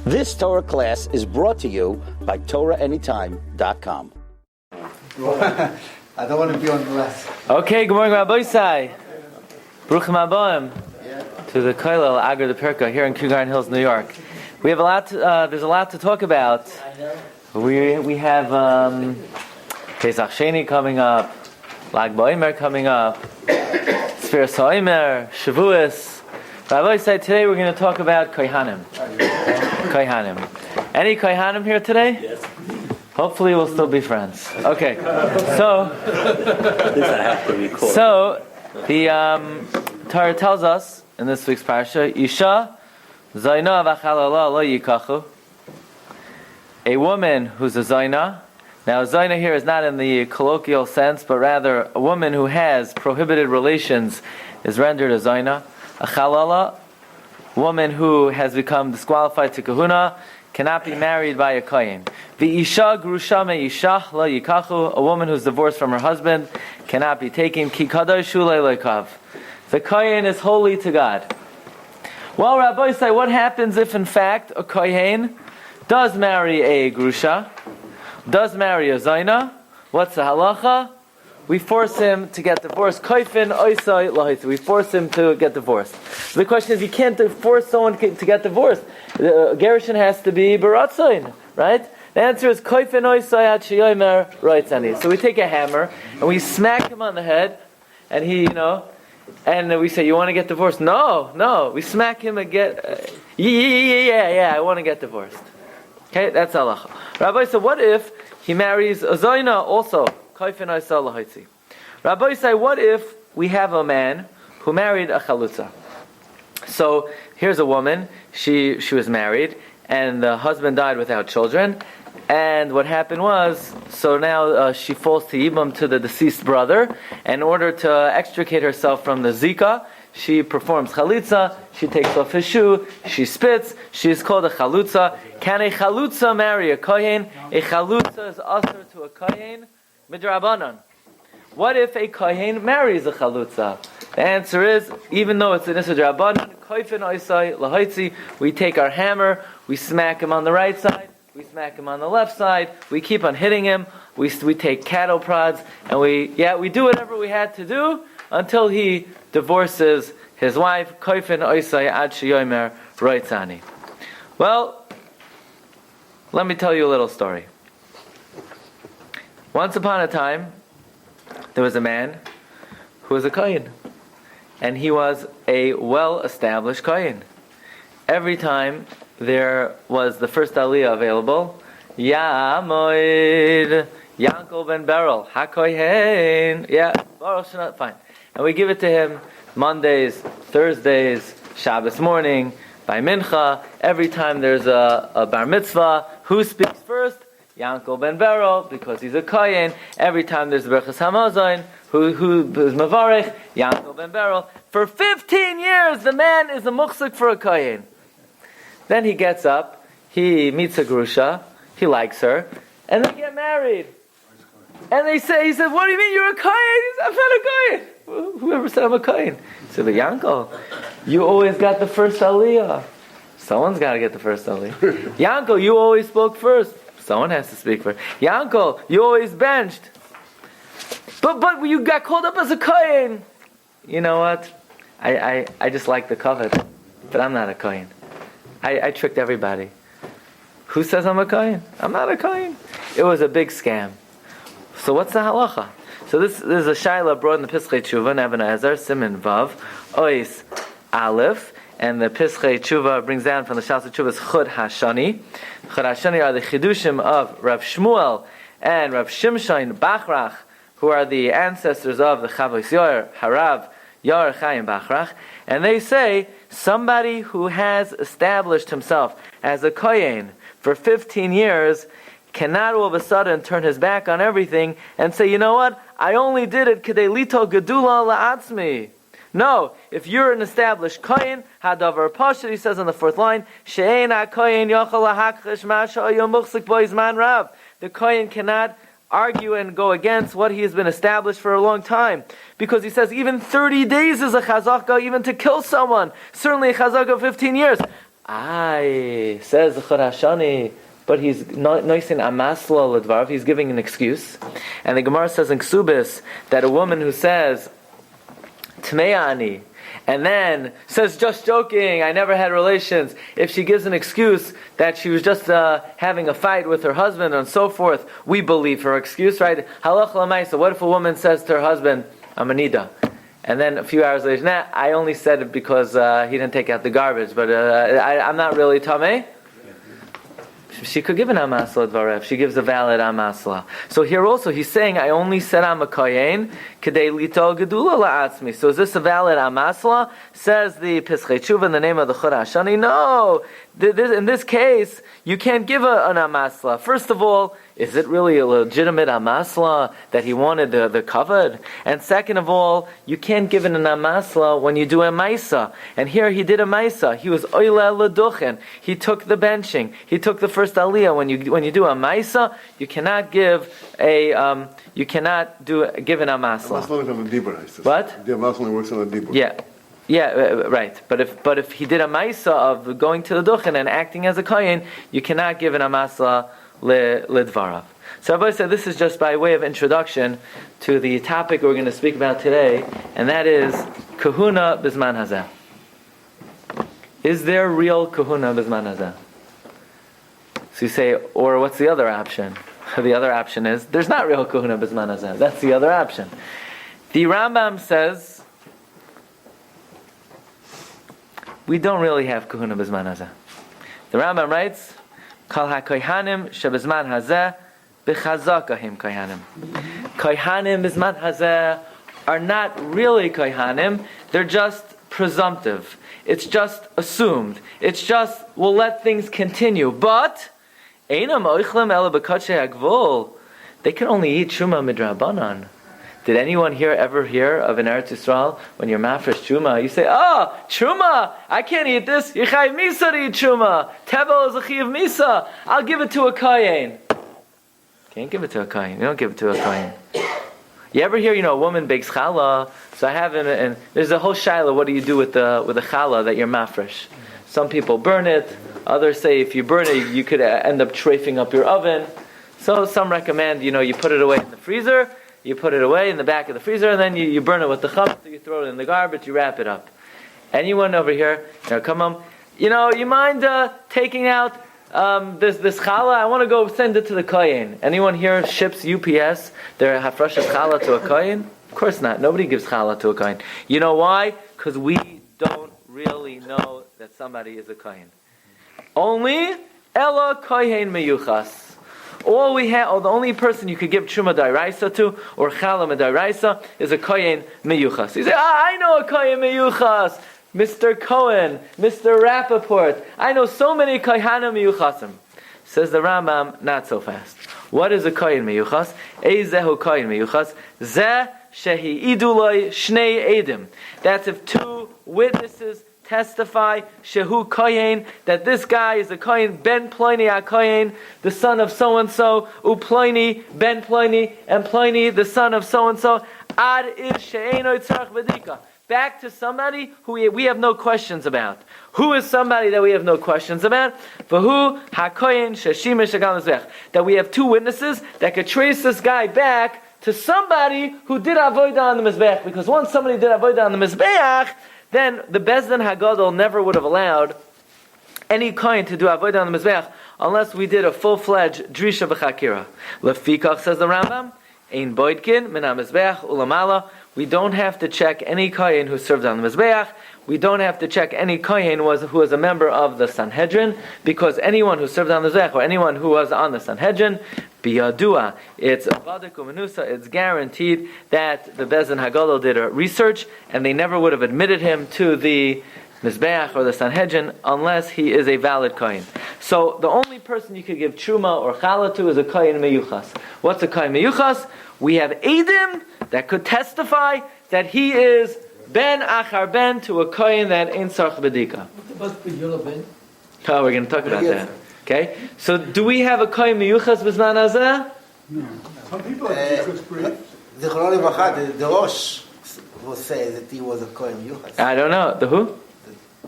This Torah class is brought to you by TorahAnytime.com. I don't want to be on the last. Okay, good morning, Rabbi Glatstein. Bruchim Habayim to the Kollel Agar de Perka here in Kew Gardens Hills, New York. We have a lot. There's a lot to talk about. We have Pesach Sheni coming up, Lag BaOmer coming up, Sfiras HaOmer, Shavuos. Rabbi said today we're going to talk about Kohanim. Kohanim. Any Kohanim here today? Yes. Hopefully we'll still be friends. Okay. So the Torah tells us in this week's Parsha, Isha Zaina v'chalala lo yikachu. A woman who's a Zaina. Now Zaina here is not in the colloquial sense, but rather a woman who has prohibited relations is rendered a Zaina. A chalala, woman who has become disqualified to kahuna, cannot be married by a kohen. V'isha grusha me'isha la yikachu, a woman who's divorced from her husband cannot be taken. Ki kadoshu le'lokav. The kohen is holy to God. Well, Rabbi say, what happens if in fact a kohen does marry a grusha, does marry a zaina? What's the halacha? We force him to get divorced. Koifin oisai lahitzi. We force him to get divorced. So the question is, you can't force someone to get divorced. The gerushin has to be baratzain, right? The answer is koifin oisai ad sheyomer roitzani. So we take a hammer and we smack him on the head, and he, and we say, "You want to get divorced?" No. We smack him and get, yeah. I want to get divorced. Okay, that's halacha. Rabbi said, what if he marries a zaina also? Rabbi say, what if we have a man who married a chalutza? So here's a woman. She was married, and the husband died without children. And what happened was, so now she falls to yibum to the deceased brother. In order to extricate herself from the zika, she performs chalitza. She takes off his shoe. She spits. She is called a chalutza. Can a chalutza marry a kohen? A chalutza is usher to a kohen. Midrabanan. What if a kohen marries a chalutza? The answer is, even though it's an issa drabanan, koifin oisai lahaitzi, we take our hammer, we smack him on the right side, we smack him on the left side, we keep on hitting him, we take cattle prods, and we do whatever we had to do until he divorces his wife. Koifin oisai ad sheyomer roitzani. Well, let me tell you a little story. Once upon a time, there was a man who was a kohen, and he was a well-established kohen. Every time there was the first aliyah available, Yamoid Yankel ben Beryl HaKohen, fine, and we give it to him Mondays, Thursdays, Shabbos morning, by mincha. Every time there's a bar mitzvah, who speaks first? Yankel ben Beryl, because he's a kohen. Every time there's a berachas hamazon, who is mavarech? Yankel ben Beryl. For 15 years, the man is a muchzik for a kohen. Then he gets up, he meets a grusha, he likes her, and they get married. And he said, "What do you mean you're a kohen?" He said, "I'm not a kohen." Whoever said I'm a kohen? He said, "But Yankel, you always got the first aliyah. Someone's got to get the first aliyah. Yankel, you always spoke first. Someone has to speak first. Yankel, you always benched. But you got called up as a kohen." You know what? I just like the covet, but I'm not a kohen. I tricked everybody. Who says I'm a kohen? I'm not a kohen. It was a big scam. So what's the halacha? So this is a shaila brought in the Pischei Tshuva, Neven Ezer, Siman Vav, Ois Aleph. And the Pischei Tshuva brings down from the Shas Tshuva's Chud Hashani. Chud Hashani are the Chidushim of Rav Shmuel and Rav Shimshon Bachrach, who are the ancestors of the Chavos Yair, Harav Yair Chaim Bachrach. And they say, somebody who has established himself as a kohen for 15 years cannot all of a sudden turn his back on everything and say, "You know what? I only did it k'dei lito gedula la'atzmi." No, if you're an established kohen, hadavar pasha, he says on the fourth line, she'ein ha-kohen yochel lahakrish masha hayom muchzik bo zman rav. The kohen cannot argue and go against what he has been established for a long time. Because he says even 30 days is a chazaka, even to kill someone. Certainly a chazaka of 15 years. Says the Chorashani, but he's noising amasla ledvarav. He's giving an excuse. And the Gemara says in Ksubis that a woman who says, Tmeya ani, and then says, just joking, I never had relations, if she gives an excuse that she was just having a fight with her husband and so forth, we believe her excuse, right? Halach l'maisa, what if a woman says to her husband, I'm a nida, and then a few hours later, I only said it because he didn't take out the garbage, but I'm not really tameh? She could give an amasla dvarev. She gives a valid amasla. So here also he's saying, I only said I'm a kohen kedei litol gedula la'atzmi. So is this a valid amasla? Says the Pischei Tshuva in the name of the Chorashani. No, in this case you can't give an amasla. First of all, is it really a legitimate amasla that he wanted the covered? And second of all, you can't give an amasla when you do a maisa. And here he did a maisa. He was oile leduchen. He took the benching. He took the first aliyah. When you do a maisa, you cannot give a give an amasla. Amasla is on the dibur, I said. What? The amasla works on the dibur. Yeah, right. But if he did a maisa of going to the duchen and acting as a kohen, you cannot give an amasla lidvarav. So Rabbi said this is just by way of introduction to the topic we're going to speak about today, and that is kahuna bisman hazeh. Is there real kahuna bisman hazeh? So you say, or what's the other option? The other option is there's not real kahuna bisman hazeh. That's the other option. The Rambam says we don't really have kahuna bisman hazeh. The Rambam writes, Kal ha-kohanim shebizman hazeh b'chazakahim kohanim. Kohanim bizman hazeh are not really kohanim. They're just presumptive. It's just assumed. It's just, we'll let things continue. But, einam oichlem ela b'kotshei hagvul. They can only eat truma midrabanan. Did anyone here ever hear of in Eretz Yisrael when you're mafresh truma, you say, truma, I can't eat this. Yichayv misa to eat truma. Tevel is a chiyav misa. I'll give it to a kohen. Can't give it to a kohen. You don't give it to a kohen. You ever hear, a woman bakes challah? So I have, and there's a whole shaila. What do you do with the challah that you're mafresh? Some people burn it. Others say if you burn it, you could end up trafing up your oven. So some recommend, you put it away in the freezer. You put it away in the back of the freezer, and then you burn it with the chametz, so you throw it in the garbage, you wrap it up. Anyone over here, come on, you mind taking out this challah? I want to go send it to the kohen. Anyone here ships UPS their hafrashas challah to a kohen? Of course not. Nobody gives challah to a kohen. You know why? Because we don't really know that somebody is a kohen. Only ela kohen meyuchas. All we have, or the only person you could give truma d'oraisa to, or challah d'oraisa, is a kohen meyuchas. You say, I know a kohen meyuchas, Mr. Cohen, Mr. Rappaport. I know so many kohanim meyuchasim. Says the Rambam, not so fast. What is a kohen meyuchas? Eizehu kohen meyuchas. Zeh shehi iduloi shnei edim. That's if two witnesses testify shehu kohen, that this guy is a kohen, ben Pliny a kohen, the son of so and so, u Pliny ben Pliny, and Pliny the son of so and so. Ad ir she'enoi tzarich v'dika. Back to somebody who we have no questions about. Who is somebody that we have no questions about? V'hu ha-kohen sheshimish agam mizbech. That we have two witnesses that could trace this guy back to somebody who did avodah on the mizbech. Because once somebody did avodah on the mizbech, then the Bezdin Hagadol never would have allowed any kohen to do avodah on the mizbech unless we did a full-fledged drisha b'chakira. Lefikach, says the Rambam, ein boidkin min ha-mizbech ulamala. We don't have to check any kohen who served on the mizbech. We don't have to check any kohen who was a member of the Sanhedrin, because anyone who served on the mizbech or anyone who was on the Sanhedrin, biyadua, it's avadik u'menusa, it's guaranteed that the Bezdin Hagadol did a research, and they never would have admitted him to the Mizbeach or the Sanhedrin unless he is a valid kohen. So the only person you could give truma or challah to is a kohen meyuchas. What's a kohen meyuchas? We have edim that could testify that he is ben achar ben to a kohen that ain't sarch bedika. What about the yellow ben? Oh, we're going to talk about that. Okay, so do we have a kohen meyuchas b'zman hazeh? No. Some people have Zichron Livracha, the Rosh will say that he was a kohen meyuchas. I don't know. The who?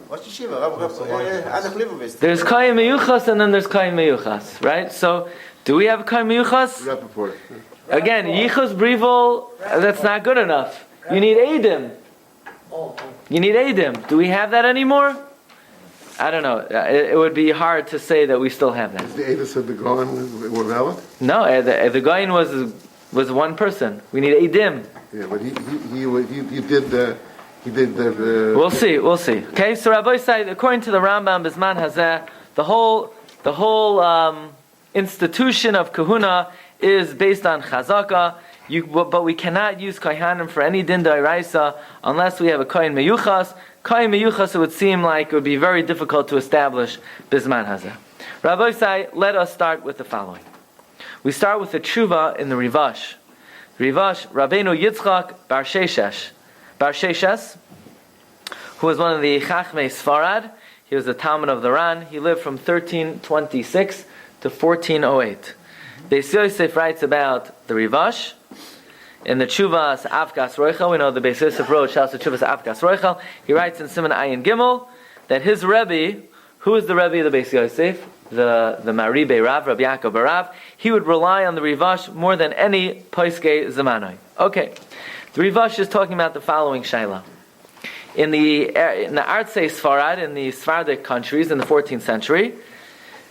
What's Yeshiva? There's Kohen Meyuchas and then there's Kohen Meyuchas, right? So, do we have Kohen Meyuchas? Rappaport. Again, Yichus Brivel, that's not good enough. You need Eidim. You need Eidim. Do we have that anymore? I don't know. It would be hard to say that we still have that. Is the Edis of the Gohan were valid? No, the Goyin was one person. We need Eidim. Yeah, but he did the. We'll see. Okay, so Rabbi said, according to the Rambam, Bisman Hazeh, the whole institution of Kahuna is based on Chazaka. But we cannot use Kohanim for any din d'oraisa unless we have a Kohen Meyuchas. Kohen Meyuchas, it would seem like it would be very difficult to establish Bisman Hazeh. Rabbi Sai, let us start with the following. We start with the tshuva in the Rivash. Rivash, Rabbeinu Yitzchak Bar Sheshes, who was one of the Chachmei Sfarad. He was a Talmud of the Ran. He lived from 1326 to 1408. Beis Yosef writes about the Rivash. In the Tshuvas Avkas Roichel, we know the Beis Yosef wrote Shas Tshuvas Avkas Roichel. He writes in Siman Ayin Gimel that his Rebbe, who is the Rebbe of the Beis Yosef, the Maribe Rav, Rabbi Yaakov Barav, he would rely on the Rivash more than any Poiskei Zamanoi. Okay, the Rivash is talking about the following Shaila. In the Artsei Sfarad, in the Sephardic countries in the 14th century,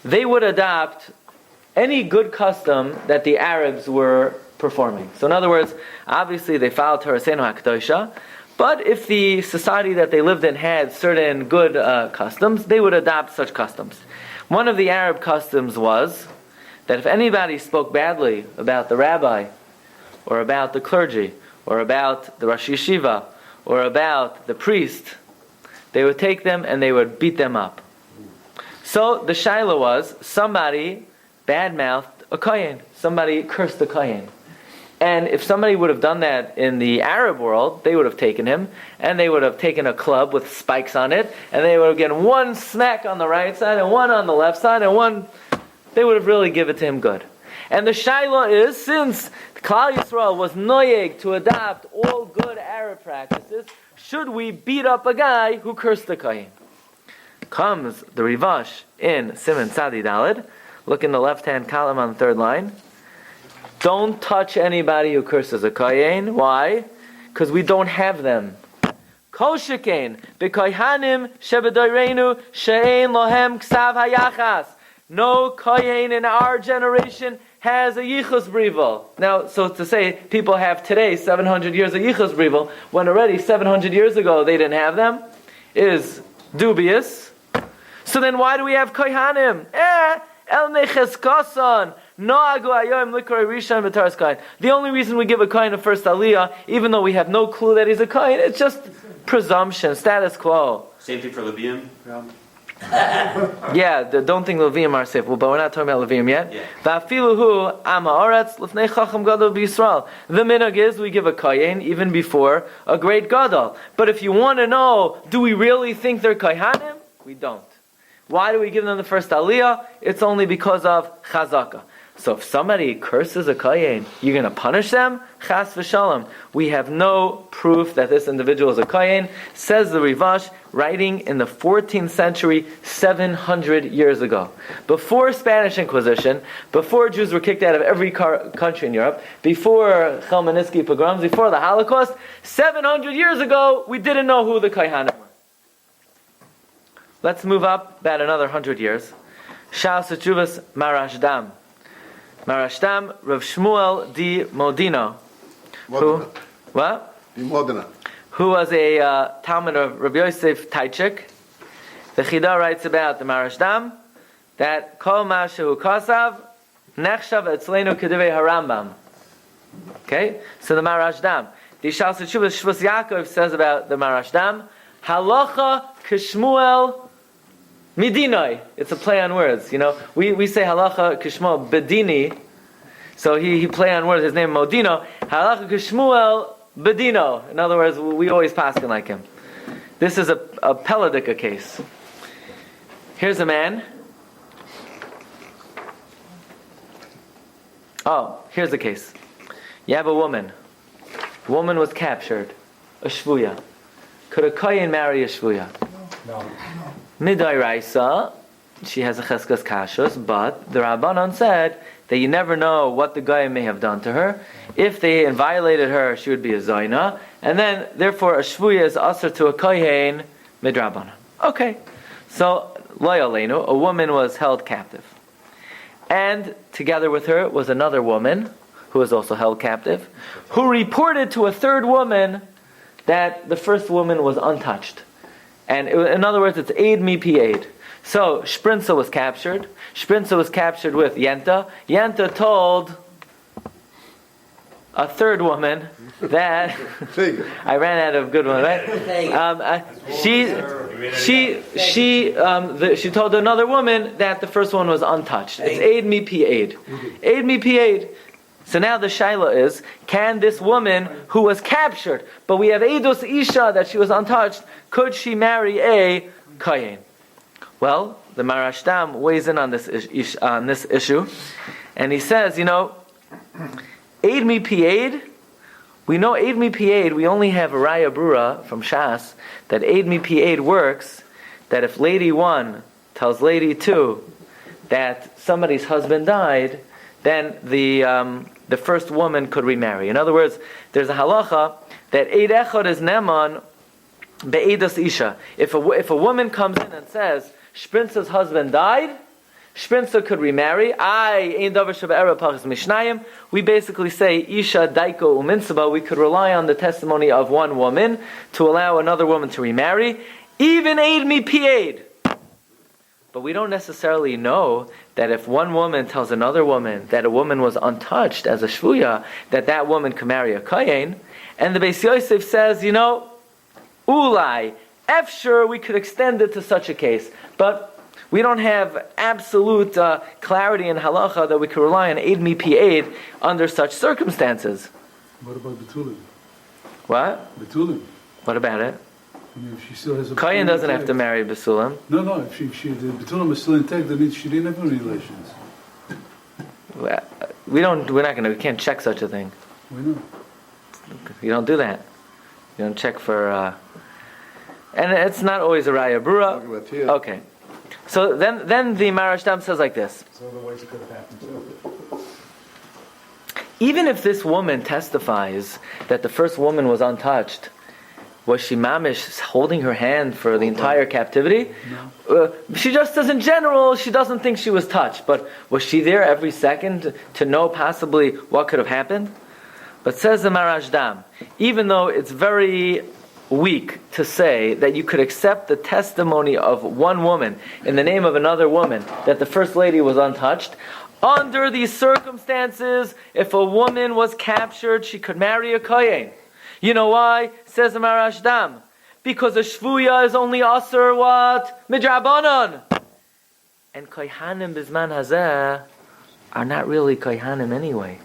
they would adopt any good custom that the Arabs were performing. So in other words, obviously they followed Torah Seinu HaKadoshah, but if the society that they lived in had certain good customs, they would adopt such customs. One of the Arab customs was that if anybody spoke badly about the rabbi, or about the clergy, or about the Rosh Yeshiva, or about the priest, they would take them and they would beat them up. So the shaila was, somebody badmouthed a kohen, somebody cursed a kohen. And if somebody would have done that in the Arab world, they would have taken him, and they would have taken a club with spikes on it, and they would have given one smack on the right side, and one on the left side, and one, they would have really given it to him good. And the shaila is, since Klal Yisrael was noyeg to adopt all good Arab practices, should we beat up a guy who cursed the kohen? Comes the Rivash in Siman Tzadi Daled. Look in the left-hand column on the third line. Don't touch anybody who curses a kohen. Why? Because we don't have them. Kol shekain b'kohanim shebedoreinu she'ein lohem ksav hayachas. No kohen in our generation has a yichus brivel. Now, so to say, people have today 700 years of yichus brivel, when already 700 years ago they didn't have them, is dubious. So then why do we have kohanim? El necheskasan. The only reason we give a kohen a first aliyah, even though we have no clue that he's a kohen, it's just presumption, status quo. Same thing for Levium? Yeah, don't think Levium are safe, but we're not talking about Levium yet. The minhag is we give a kohen even before a great gadol. But if you want to know, do we really think they're kohanim? We don't. Why do we give them the first aliyah? It's only because of chazaka. So if somebody curses a kohen, you're going to punish them? Chas v'shalom. We have no proof that this individual is a kohen. Says the Rivash, writing in the 14th century, 700 years ago. Before Spanish Inquisition, before Jews were kicked out of every country in Europe, before Chelmenitzky pogroms, before the Holocaust, 700 years ago, we didn't know who the kohanim were. Let's move up about another 100 years. Shas Tshuvas Marashdam. Marashdam, Rav Shmuel di Modino. Modena. What? Di Modena. Who was a Talmud of Rabbi Yosef Taichik. The Chida writes about the Marashdam that Kol Mashu Kasav Nechshav Etzleinu Kedivei Harambam. Okay? So the Marashdam. The Shas Tshuvas Shvus Yaakov says about the Marashdam, Halacha Kishmuel Midinoi. It's a play on words. You know, we say halacha kishmuel bedini, so he play on words. His name Modino. Halacha kishmuel bedino. In other words, we always paskin like him. This is a Peladika case. Here's a man. Oh, here's the case. You have a woman. The woman was captured. A shvuya. Could a kohen marry a shvuya? Midairaisa, she has a cheskas kashus, but the Rabbanon said that you never know what the guy may have done to her. If they violated her, she would be a zayna, and then therefore a shvuya is asr to a kohen midrabanan. Okay, so lo yaleinu, a woman was held captive, and together with her was another woman who was also held captive, who reported to a third woman that the first woman was untouched. And in other words, it's aid mi pi aid. So Shprinza was captured. Shprinza was captured with Yenta. Yenta told a third woman that I ran out of good ones, right? She told another woman that the first one was untouched. It's aid mi pi aid. Aid mi pi aid. So now the shaila is, can this woman who was captured, but we have Eidos Isha that she was untouched, could she marry a Kayin? Well, the Marashtam weighs in on this issue, and he says, Eid mi pi aid, we know Eid mi pi aid, we only have a Raya Brura from Shas, that Eid mi pi aid works, that if Lady 1 tells Lady 2 that somebody's husband died, then the first woman could remarry. In other words, there's a halacha that Eid Echad is Neman be'edas Isha. If a woman comes in and says, Shprinza's husband died, Shprinza could remarry. We basically say, Isha daiko uminsaba, we could rely on the testimony of one woman to allow another woman to remarry. Even Eid mi pi aid. But we don't necessarily know that if one woman tells another woman that a woman was untouched as a shvuya, that woman can marry a kayin. And the Beis Yosef says, ulai, efshur, we could extend it to such a case. But we don't have absolute clarity in halacha that we could rely on aid mi pi aid under such circumstances. What about Betulim? What? Betulim. What about it? If she still has a Kayin doesn't have to marry Basulam. No. If the Betulim is still intact, that means she didn't have any relations. We can't check such a thing. Why not? You don't do that. You don't check for, and it's not always a Raya Brura. Okay. So then the Marashtam says like this. So other ways it could have happened too. Even if this woman testifies that the first woman was untouched, was she mamish holding her hand for the entire captivity? No. She just says in general she doesn't think she was touched, but was she there every second to know possibly what could have happened? But says the Marashtam, even though it's very weak to say that you could accept the testimony of one woman in the name of another woman that the first lady was untouched, under these circumstances, if a woman was captured, she could marry a kohen. You know why? Says the Marashtam. Because a shvuya is only asur what? Midrabanan. And kohanim bizman hazeh are not really kohanim anyway.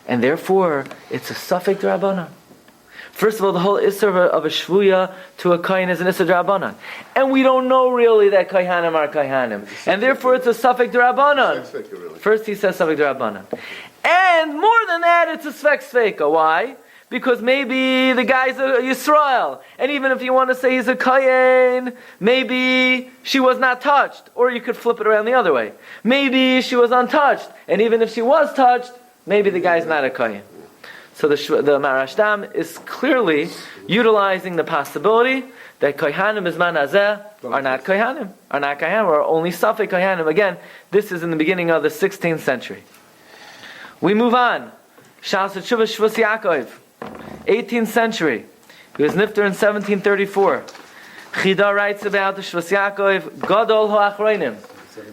And therefore, it's a suffix drabanan. First of all, the whole isser of a shvuya to a kohen is an isser drabanan. And we don't know really that kohanim are kohanim. And therefore, it's a suffix drabanan. First he says suffix drabanan. And more than that, it's a svek sveka. Why? Because maybe the guy's a Yisrael. And even if you want to say he's a Kayin, maybe she was not touched. Or you could flip it around the other way. Maybe she was untouched. And even if she was touched, maybe the guy's not a Kayin. So the Marashtam is clearly utilizing the possibility that Kohanim Bizman Hazeh are not Kohanim. Or only Safek Kohanim. Again, this is in the beginning of the 16th century. We move on. Shas Tshuva Shvus Yaakov. 18th century. He was nifter in 1734. Chida writes about the Shvus Yaakov, Gadol Ha'achroinim.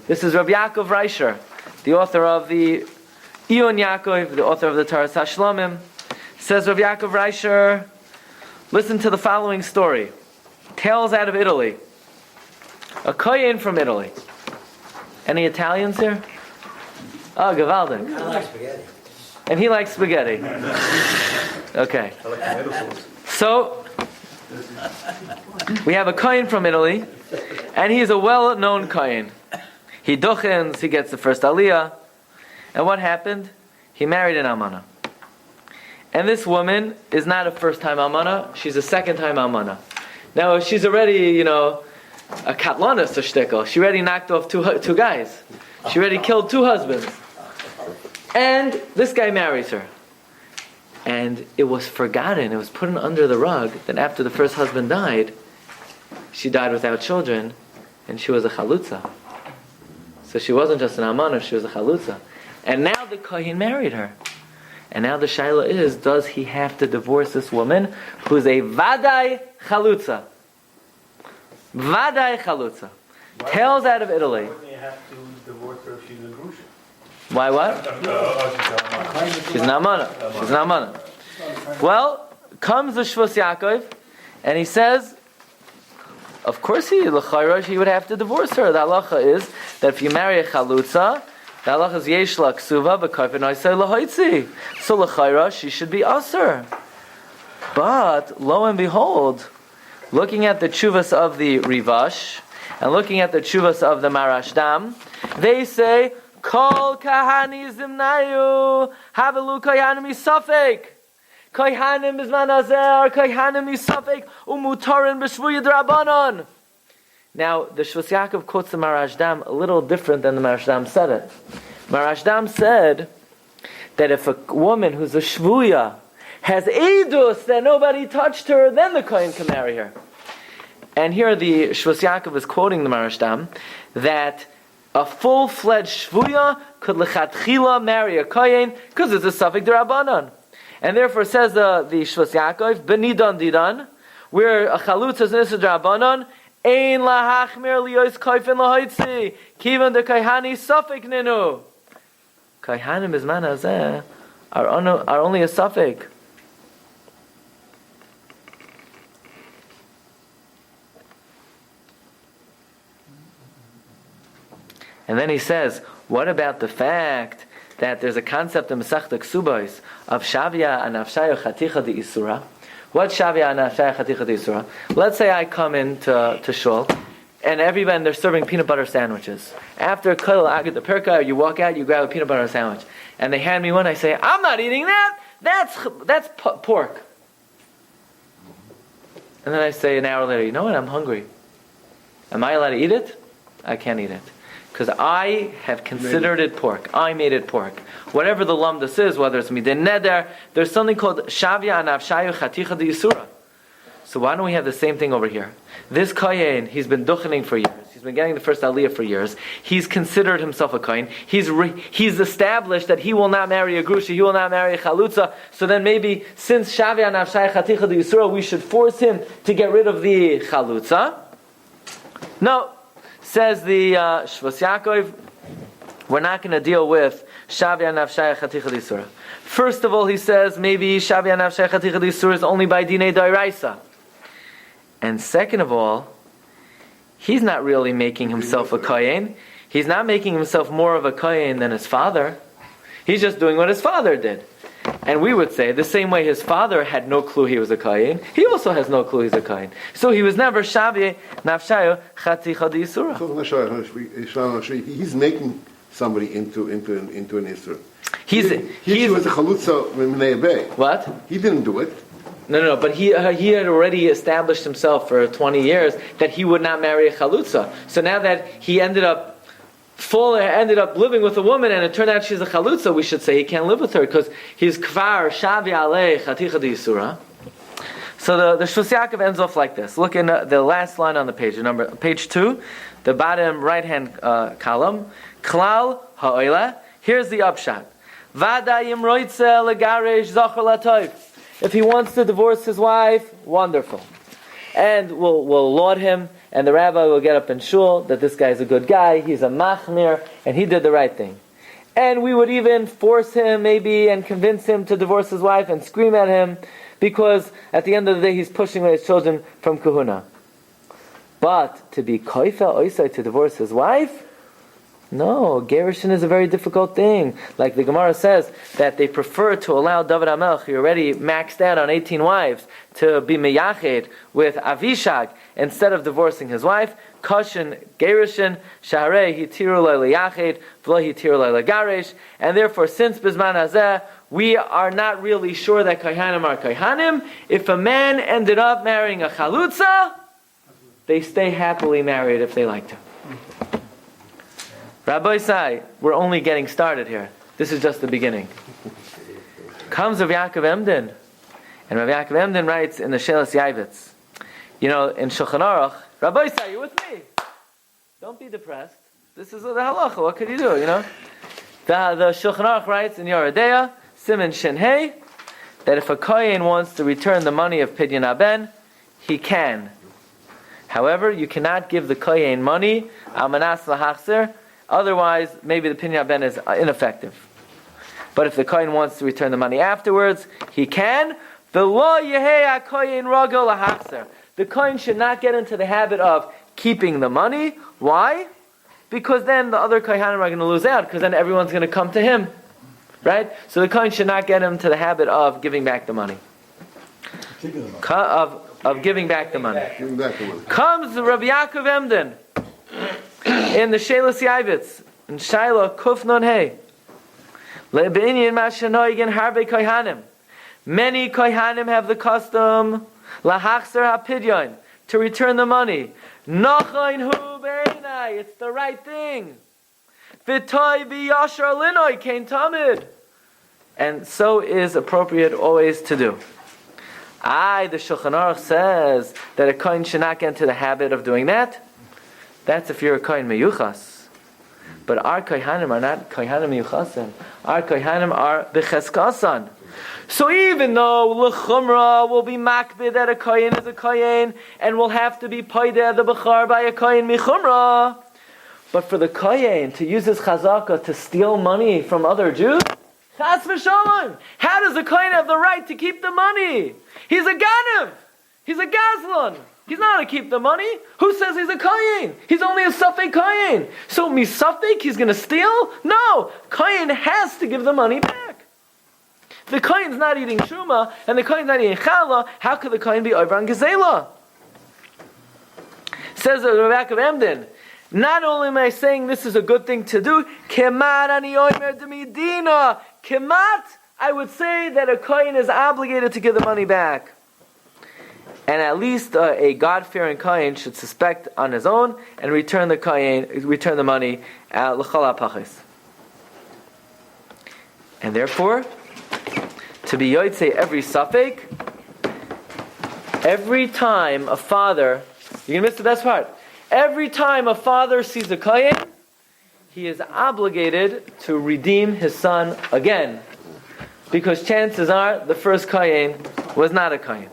This is Rabbi Yaakov Reisher, the author of the Ion Yaakov, the author of the Torah Sashlamim. Says Rabbi Yaakov Reisher, listen to the following story. Tales out of Italy. A kohen from Italy. Any Italians here? Oh, Gavaldik. I like spaghetti. And he likes spaghetti. Okay. So, we have a kohen from Italy, and he's a well-known kohen. He duchens, he gets the first aliyah. And what happened? He married an almana. And this woman is not a first-time almana, she's a second-time almana. Now she's already, a katlanis, a shtickle. She already knocked off two guys. She already killed 2 husbands. And this guy marries her. And it was forgotten, it was put under the rug that after the first husband died, she died without children, and she was a chalutza. So she wasn't just an almanah, she was a chalutza. And now the kohen married her. And now the shaila is, does he have to divorce this woman who's a vadai chalutza? Vadai chalutza. Tales out of Italy. Wouldn't you have to divorce her if she's a grusha? Why what? She's an almanah. She's an almanah. Well, comes the Shvus Yaakov, and he says, of course he would have to divorce her. The halacha is that if you marry a chalutza, the halacha is yesh la ksuva v'karfen oisei lahoitzi. So l'chayra, she should be aser. But lo and behold, looking at the tshuvas of the Rivash and looking at the tshuvas of the Marashdam, they say Kol kahani zimnayu havelu kohanim isafek. Kohanim bizman hazeh, kohanim isafek umutarin b'shvuya d'Rabbanan. Now the Shvus Yaakov quotes the Marashdam a little different than the Marashdam said it. Marashdam said that if a woman who's a shvuya has edus that nobody touched her, then the kohen can marry her. And here the Shvus Yaakov is quoting the Marashdam that a full-fledged shvuya could lechatchila marry a kohen because it's a suffix d'Rabbanan. And therefore says the Shvus Yaakov, b'nidan didan, where a chalutz is an issa d'Rabbanan, ein lahachmir liyos koifin lahoitzi, kivan de koihani suffix ninu. Kohanim bizman hazeh are only a suffix. And then he says, what about the fact that there's a concept in Masechta Ksubos of Shavya and Afshaya Chaticha de Isura? What's Shavya and Afshaya Chaticha de Isura? Let's say I come into Shul, and everybody, they're serving peanut butter sandwiches. After Kol Agad the Perka, you walk out, you grab a peanut butter sandwich. And they hand me one, I say, I'm not eating that! That's pork. And then I say an hour later, you know what, I'm hungry. Am I allowed to eat it? I can't eat it. Because I have considered it pork. I made it pork. Whatever the lumdus is, whether it's midin neder, there's something called shavya and avshayu chaticha de yisura. So why don't we have the same thing over here? This kohen, he's been duchening for years. He's been getting the first aliyah for years. He's considered himself a kohen. He's established that he will not marry a grusha, he will not marry a chalutza. So then maybe, since shavya and avshayu chaticha de yisura, we should force him to get rid of the chalutza. No. Says the Shvus Yaakov, we're not going to deal with Shavya Nafshaya Chaticha D'Isura. First of all, he says maybe Shavya Nafshaya Chaticha D'Isura is only by Dinei D'Oraisa. And second of all, he's not really making himself a kohen. He's not making himself more of a kohen than his father. He's just doing what his father did. And we would say, the same way his father had no clue he was a kohen, he also has no clue he's a kohen. So he was never Shavye Nafshayo Chaticha D'Isura. He's making somebody into an Isra. He was a chalutza Minei Bay. What? He didn't do it. No, but he had already established himself for 20 years that he would not marry a chalutza. So now that he ended up living with a woman, and it turned out she's a chalutza, we should say he can't live with her because he's kvar shavi alei chaticha d'isura. So the Shvus Yaakov ends off like this. Look in the last line on the page, page 2, the bottom right hand column. Klal ha'oila. Here's the upshot. Vadayim roitze legaresh zachar latoiv. If he wants to divorce his wife, wonderful, and we'll laud him. And the rabbi will get up in shul that this guy's a good guy, he's a machmir, and he did the right thing. And we would even force him maybe and convince him to divorce his wife and scream at him because at the end of the day he's pushing away his children from kahuna. But to be koifa oisai to divorce his wife? No, gerushin is a very difficult thing. Like the Gemara says, that they prefer to allow David HaMelech, who already maxed out on 18 wives, to be meyached with Avishag instead of divorcing his wife. Kashin gerushin shaharei hitiru leyached v'lo hitiru legaresh. And therefore, since bizman hazeh, we are not really sure that kohanim are kohanim. If a man ended up marrying a chalutza, they stay happily married if they like to. Rabbi Sai, we're only getting started here. This is just the beginning. Comes Rav Yaakov Emden, and Rav Yaakov Emden writes in the Shelas Yavitz, in Shulchan Aruch, Rabbi Sai, you with me? Don't be depressed. This is the halacha. What could you do? The Shulchan Aruch writes in Yoredeya, Siman Shin Hey, that if a kohen wants to return the money of Pidyon Haben, he can. However, you cannot give the kohen money almanas lahachzer. Otherwise, maybe the Pidyon Haben is ineffective. But if the kohen wants to return the money afterwards, he can. The kohen should not get into the habit of keeping the money. Why? Because then the other kohanim are going to lose out, because then everyone's going to come to him. Right? So the kohen should not get into the habit of giving back the money. Of giving back the money. Comes Rabbi Yaakov Emden in the Shelas Yavitz, in Shaila Kuf Non Hey. Many kohanim have the custom to return the money. It's the right thing. And so is appropriate always to do. The Shulchan Aruch says that a kohen should not get into the habit of doing that. That's if you're a kohen meyuchas. But our kohanim are not kohanim meyuchasim. Our kohanim are b'cheskasan. So even though l'chumra will be makbid that a kohen is a kohen and will have to be paideh the bechar by a kohen michumra, but for the kohen to use his chazaka to steal money from other Jews, chas v'shalom, how does the kohen have the right to keep the money? He's a ganav. He's a gazlan. He's not to keep the money. Who says he's a kohen? He's only a safek kohen. So misafek he's going to steal? No. Kohen has to give the money back. If the kohen's not eating truma and the kohen's not eating challah, how could the kohen be over on gezela? Says the Rav Yaakov Emden, not only am I saying this is a good thing to do, kemat ani omer demidina. Kemat, I would say that a kohen is obligated to give the money back. And at least a God-fearing kohen should suspect on his own and return the money l'chol ha'pachis. And therefore, to be yotzei every safek, every time a father, you're gonna miss the best part. Every time a father sees a kohen, he is obligated to redeem his son again, because chances are the first kohen was not a kohen.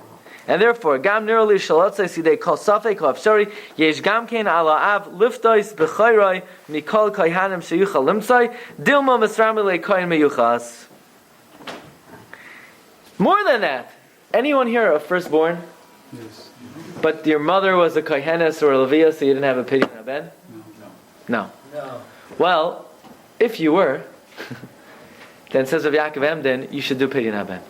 And therefore, gam nirali shalotzei sidei kol safek kol afshari yesh gam kein ala av liftois b'chayroi mikol kohanim sheyuchal limtzai dilma misrami le kohen meyuchas. More than that, anyone here a firstborn? Yes. But your mother was a kohenes or a leviah, so you didn't have a pidyon haben? No. Well, if you were, then says Rav Yaakov Emden, you should do pidyon haben.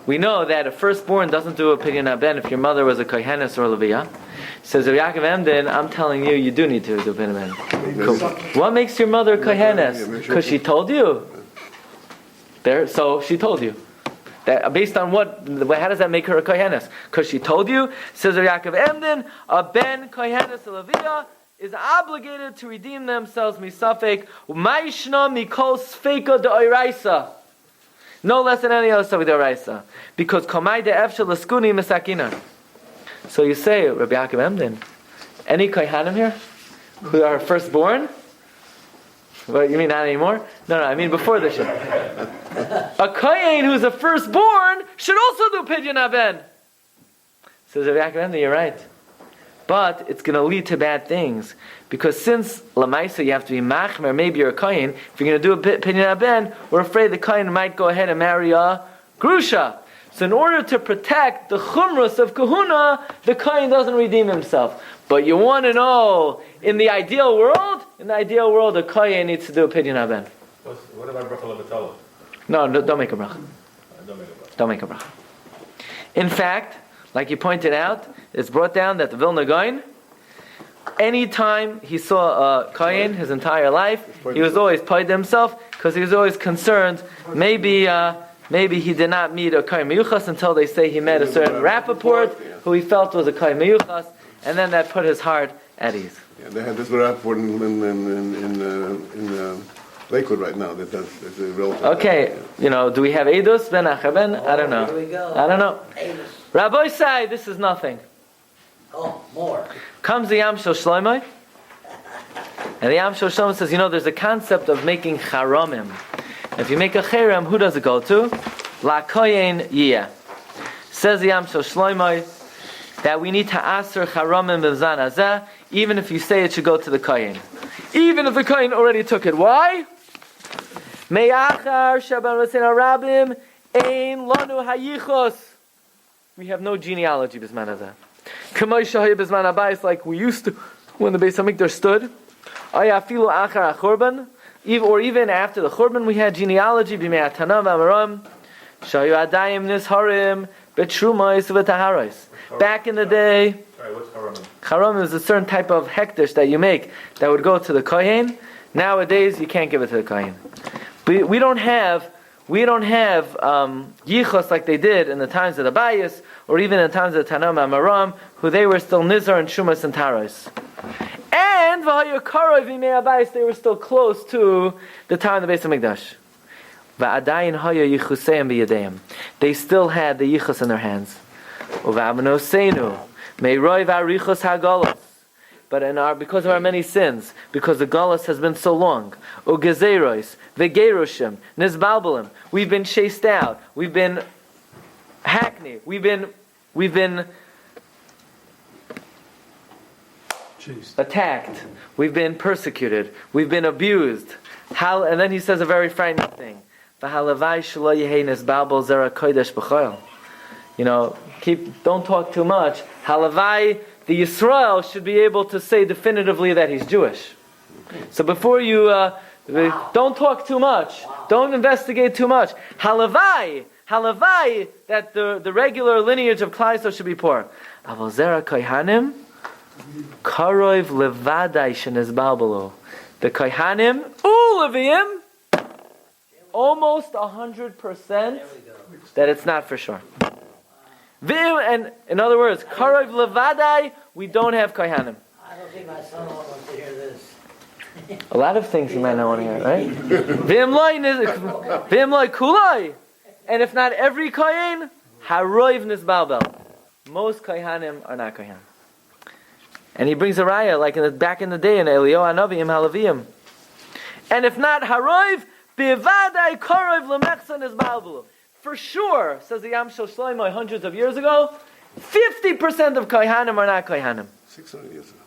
We know that a firstborn doesn't do a pidyon haben if your mother was a kohenes or a leviah. Says Rav Yaakov Emden, I'm telling you, you do need to do pidyon haben. What makes your mother a kohenes? Because she told you. So she told you. That, based on what? How does that make her a kohenes? Because she told you. Says Rav Yaakov Emden, a ben kohenes or leviah is obligated to redeem themselves misafek ma'ishna mikol sfeika de'oraisa. No less than any other stuff with de'oraisa. Because komai de'efshel l'skuni misakina. So you say, Rabbi Yaakov Emden, any kohanim here who are firstborn? What, you mean not anymore? No, I mean before the shit. A kohen who's a firstborn should also do pidyon haben. Says Rabbi Yaakov Emden, you're right. But it's going to lead to bad things. Because since Lamaisa you have to be machmer, maybe you're a kohen, if you're going to do a pidyon haben, we're afraid the kohen might go ahead and marry a grusha. So in order to protect the chumrus of kahuna, the kohen doesn't redeem himself. But you want to know, in the ideal world, a kohen needs to do a pidyon haben. What about bracha levatala? No, don't make a bracha. Don't make a bracha. In fact, like you pointed out, it's brought down that the Vilna Gaon, anytime he saw a kohen his entire life, he was always paid himself because he was always concerned. Maybe he did not meet a kohen meyuchas until they say he met a certain Rappaport who he felt was a kohen meyuchas, and then that put his heart at ease. Yeah, they had this rapport in Lakewood right now. That's a relative. Okay, do we have Eidos ben Achaben? I don't know. Here we go. I don't know. Eidos. Rabbi Sai, this is nothing. Oh, more. Comes the Yam Shel Shlomo, and the Yam Shel Shlomo says, there's a concept of making charamim. If you make a cherem, who does it go to? La koyen yiyeh. Says the Yam Shel Shlomo that we need to aser charamim b'zman hazeh, even if you say it should go to the kohen. Even if the kohen already took it. Why? Me'achar shaban rasena rabim ein lanu hayichos. We have no genealogy b'zman hazeh. K'may shahaya b'zman habayis, like we used to when the Beis Hamikdash stood. Ayafilu achar achorban. Or even after the Churban, we had genealogy. B'mei Tanam Amaram, Shayu Adayim Nisharim, Betrumais V'Taharais. Back in the day, Sorry, what's Haramim? Haramim is a certain type of hektish that you make that would go to the kohen. Nowadays, you can't give it to the kohen. But we don't have yichos like they did in the times of the Bayis, or even in the times of the Tanam Amaram, who they were still nizar and shumas and tarais. And they were still close to the time of the Beis Hamikdash. They still had the yichus in their hands. But because of our many sins, because the galus has been so long, we've been chased out, we've been hackneyed, we've been attacked, we've been persecuted, we've been abused. And then he says a very frightening thing. Don't talk too much. Halavai, the Yisrael should be able to say definitively that he's Jewish. So before you, don't talk too much. Don't investigate too much. Halavai, that the regular lineage of Klal Yisrael should be poor. Aval zera kohanim, Karov levadai shenizbalbalo. The Kohanim, Levim, almost 100% that it's not for sure. And in other words, Karov levadai, we don't have Kohanim. I don't think my son wants to hear this. A lot of things you might not want to hear, right? V'im loy kulai. And if not every Kohen, Haroiv nizbalbel. Most Kohanim are not Kohanim. And he brings a raya, like back in the day in Elio Anavim Halavim. And if not Haroiv, Bivadai Korov Lemechsan is Balbulu. For sure, says the Yam Shel Shlomo hundreds of years ago, 50% of Kohanim are not Kohanim. 600 years ago.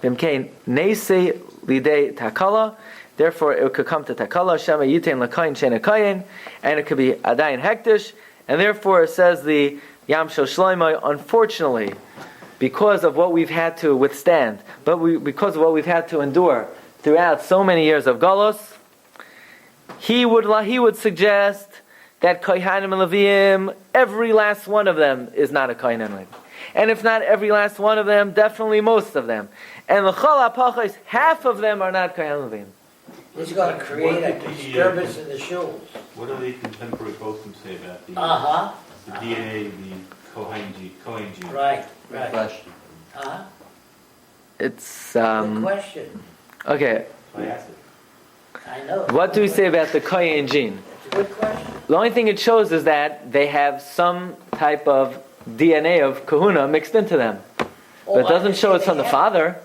Bimkain Neisei Lidei Takala. Therefore, it could come to Takala, Shema Yitain Lakayin Shena Kayin, and it could be Adayin Hektish. And therefore, it says the Yam Shel Shlomo, unfortunately, because of what we've had to withstand, because of what we've had to endure throughout so many years of Golos, he would suggest that Kohanim and Leviim, every last one of them is not a Kohen and Levi. And if not every last one of them, definitely most of them. And L'chol HaPachos, half of them are not Kohen and Leviim. He's going to create a disturbance in the shuls. What do the contemporary poskim say about the DNA, the Kohen gene? Right. Question. It's Good question. okay. I asked it. I know. What do we say about the Kohen gene? It's a good question. The only thing it shows is that they have some type of DNA of Kahuna mixed into them. But it doesn't show it's from the father.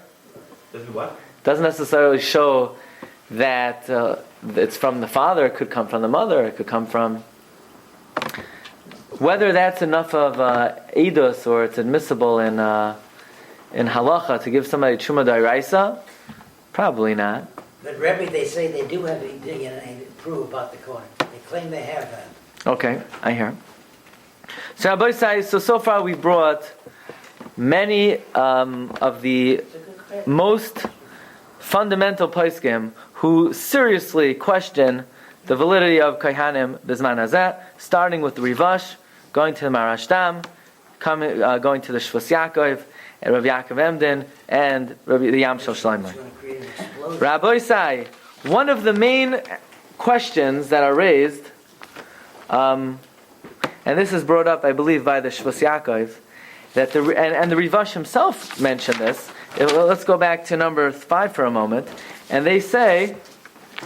Doesn't what? Doesn't necessarily show that it's from the father. It could come from the mother. It could come from... Whether that's enough of edus or it's admissible in halacha to give somebody truma d'oraisa, probably not. But Rebbe, they say they do have the DNA to prove about the Kohen. They claim they have that. Okay, I hear. So Rabbi says, so far we brought many of the most fundamental poskim who seriously question the validity of Kohanim Bizman Hazeh, starting with the Rivash, going to the Marashtam, going to the Shvus Yaakov, and Rabbi Yaakov Emden, and the Yam Shel Shlomo. It's going to create an explosion. Rabbi Sai, one of the main questions that are raised, and this is brought up, I believe, by the Shvus Yaakov, that and the Rivash himself mentioned this. Let's go back to number 5 for a moment, and they say,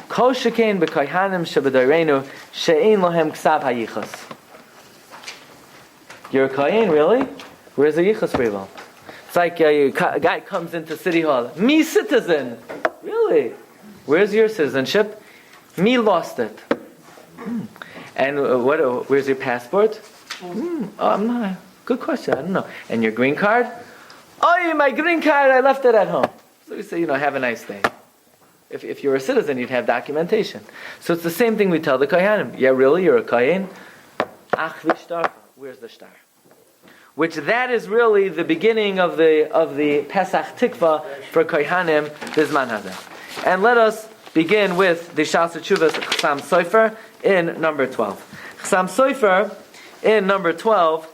"Kol shekain b'kohanim shebedareinu she'ein lohem ksav hayichas." You're a kohen, really? Where's the yichas for you? It's like a guy comes into City Hall. Me citizen. Really? Where's your citizenship? Me lost it. And where's your passport? Oh, I'm not. Good question. I don't know. And your green card? Oh, my green card, I left it at home. So we say, have a nice day. If you're a citizen, you'd have documentation. So it's the same thing we tell the Kohanim. Yeah, really? You're a Kohen? Ach, v'shtar. Where's the star? Which that is really the beginning of the Pesach Tikva for Kohanim Bizman Hazeh. And let us begin with the Shas Tshuvas Chasam Sofer in number 12. Chasam Sofer in number 12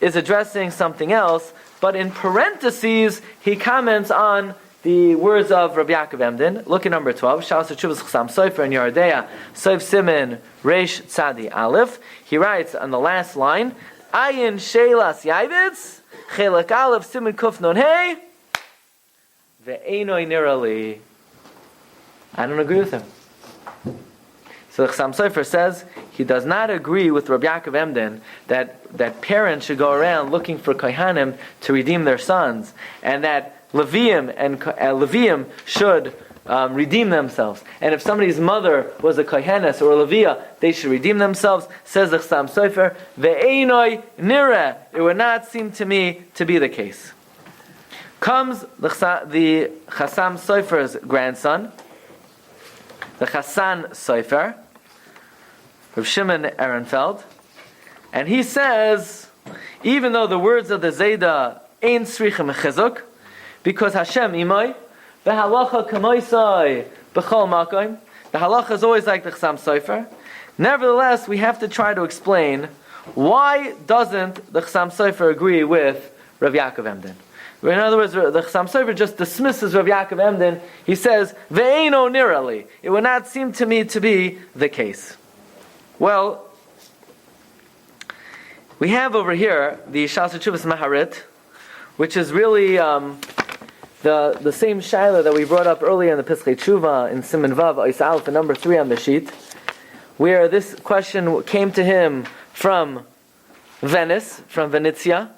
is addressing something else, but in parentheses he comments on the words of Rabbi Yaakov Emden. Look at number 12. Shas Tshuvas Chasam Sofer in Yeridea Sof Simin Reish Tzadi Aleph. He writes on the last line, Ayin Sheilas Yaivitz, Chelak Aleph Simin Kuf Non Hey, Ve'enoi Nirali. I don't agree with him. So the Chasam Sofer says he does not agree with Rabbi Yaakov Emden that parents should go around looking for Kohanim to redeem their sons, and that Leviim should redeem themselves. And if somebody's mother was a Kohenes or a Leviah, they should redeem themselves. Says the Chasam Sofer, Ve'enoi nira. It would not seem to me to be the case. Comes the Chasam Sofer's grandson, the Chassan Sofer, Rav Shimon Ehrenfeld, and he says, even though the words of the Zayda ain't srichim chizuk, because Hashem imay, the halacha kamoisai b'chol makom, the halacha is always like the Chasam Sofer. Nevertheless, we have to try to explain why doesn't the Chasam Sofer agree with Rav Yaakov Emden. In other words, the Chasam Sofer just dismisses Rav Yaakov Emden. He says, "Ve'eino nirali." It would not seem to me to be the case. Well, we have over here the Shas Tshuvas Maharit, which is really the same shaila that we brought up earlier in the Pischei Tshuva in Siman Vav Ois Aleph, the number 3 on the sheet, where this question came to him from Venice, from Venezia,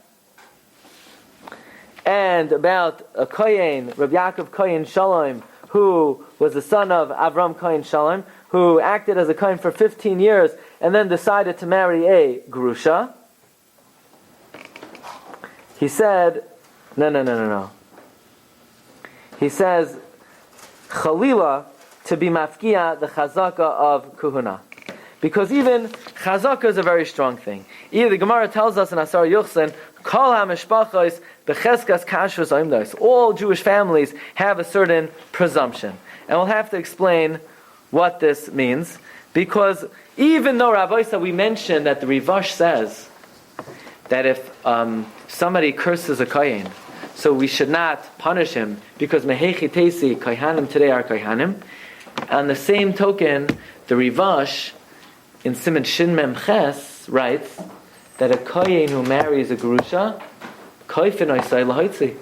and about a Kohen, Rabbi Yaakov Kohen Shalom, who was the son of Avram Kohen Shalom, who acted as a Kohen for 15 years and then decided to marry a Grusha. He said, no. He says, Chalila, to be mafkia, the chazaka of kuhuna. Because even chazaka is a very strong thing. Either the Gemara tells us in Asar Yuchsin, Kol ha-mishpachos b'cheskas kashrus oimdos. All Jewish families have a certain presumption. And we'll have to explain what this means. Because even though Rabbi we mentioned that the Rivash says that if somebody curses a kohen, so we should not punish him because mehechi tesi kohanim today are kohanim. On the same token, the Rivash in Siman Shin Mem Ches writes that a kohen who marries a grusha, koifin oisai lahoitzi,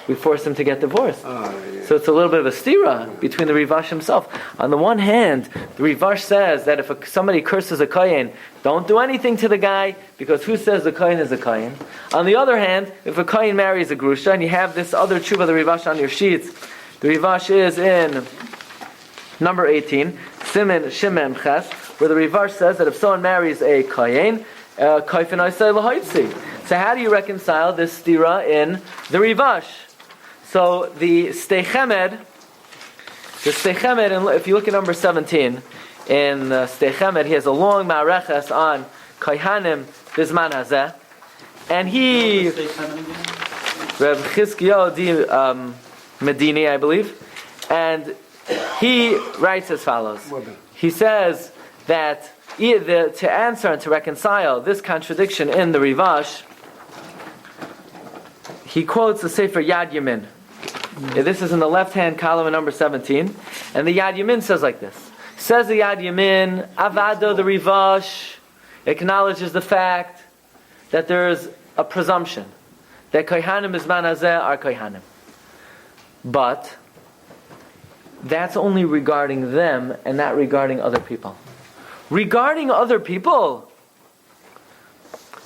we force him to get divorced. So it's a little bit of a stira between the Rivash himself. On the one hand, the Rivash says that if somebody curses a kohen, don't do anything to the guy, because who says the kohen is a kohen? On the other hand, if a kohen marries a grusha, and you have this other tshuva, the Rivash on your sheets, the Rivash is in number 18, Siman Shimem Ches, where the Rivash says that if someone marries a kohen, koifin oisai lahoitzi. So how do you reconcile this stira in the Rivash? So the Steichemed, and if you look at number 17, in Steichemed, he has a long ma'areches on Kohanim Bizman Hazeh, and he, Reb Chizkiyahu di Medini, I believe, and he writes as follows. He says that to answer and to reconcile this contradiction in the Rivash, he quotes the Sefer Yad Yamin. This is in the left-hand column in number 17. And the Yad Yamin says like this. Says the Yad Yamin, Avado, the Rivash, acknowledges the fact that there is a presumption. that Kohanim Bizman Hazeh are Kohanim. But that's only regarding them and not regarding other people. Regarding other people,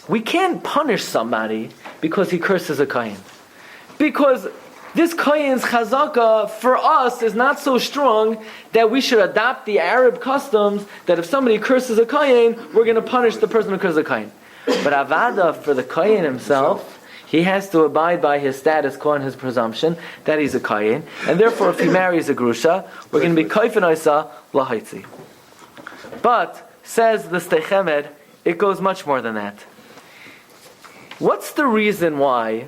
we can't punish somebody because he curses a Kohen. Because this Kohen's chazaka for us is not so strong that we should adopt the Arab customs that if somebody curses a Kohen, we're going to punish the person who curses a Kohen. But avada, for the Kohen himself, he has to abide by his status quo and his presumption that he's a Kohen. And therefore, if he marries a Grusha, we're going to be Koifen Oisa Lahaitzi. But, says the Steichemed, it goes much more than that. What's the reason why